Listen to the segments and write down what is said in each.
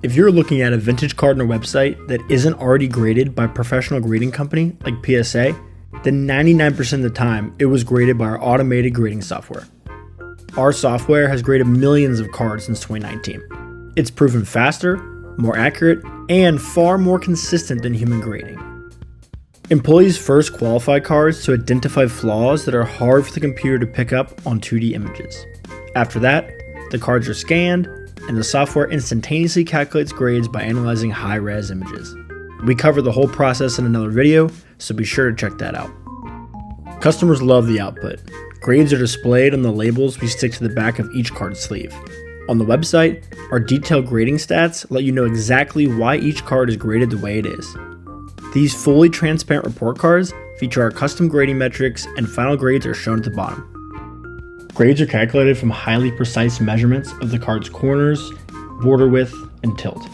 If you're looking at a vintage card on a website that isn't already graded by a professional grading company like PSA, then 99% of the time it was graded by our automated grading software. Our software has graded millions of cards since 2019. It's proven faster, more accurate, and far more consistent than human grading. Employees first qualify cards to identify flaws that are hard for the computer to pick up on 2D images. After that, the cards are scanned, and the software instantaneously calculates grades by analyzing high-res images. We cover the whole process in another video, so be sure to check that out. Customers love the output. Grades are displayed on the labels we stick to the back of each card sleeve. On the website, our detailed grading stats let you know exactly why each card is graded the way it is. These fully transparent report cards feature our custom grading metrics, and final grades are shown at the bottom. Grades are calculated from highly precise measurements of the card's corners, border width, and tilt.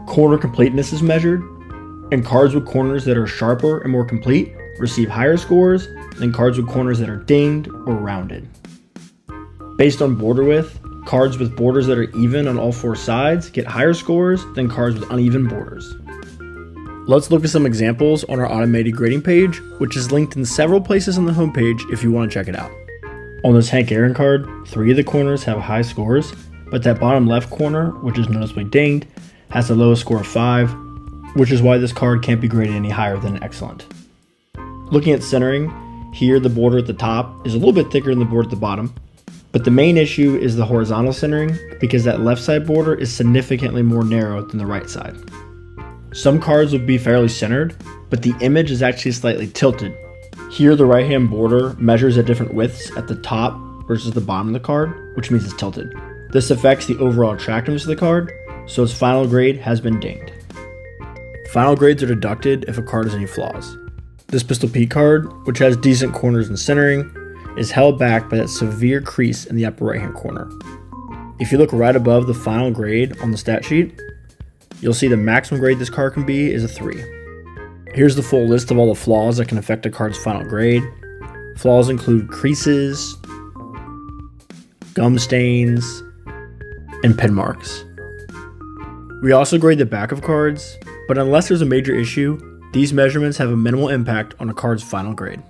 Corner completeness is measured, and cards with corners that are sharper and more complete receive higher scores than cards with corners that are dinged or rounded. Based on border width, cards with borders that are even on all four sides get higher scores than cards with uneven borders. Let's look at some examples on our automated grading page, which is linked in several places on the homepage if you want to check it out. On this Hank Aaron card, 3 of the corners have high scores, but that bottom left corner, which is noticeably dinged, has the lowest score of 5, which is why this card can't be graded any higher than excellent. Looking at centering, here the border at the top is a little bit thicker than the border at the bottom, but the main issue is the horizontal centering because that left side border is significantly more narrow than the right side. Some cards would be fairly centered, but the image is actually slightly tilted. Here the right hand border measures at different widths at the top versus the bottom of the card, which means it's tilted. This affects the overall attractiveness of the card, so its final grade has been dinged. Final grades are deducted if a card has any flaws. This Pistol Pete card, which has decent corners and centering, is held back by that severe crease in the upper right hand corner. If you look right above the final grade on the stat sheet, you'll see the maximum grade this card can be is a 3. Here's the full list of all the flaws that can affect a card's final grade. Flaws include creases, gum stains, and pen marks. We also grade the back of cards, but unless there's a major issue, these measurements have a minimal impact on a card's final grade.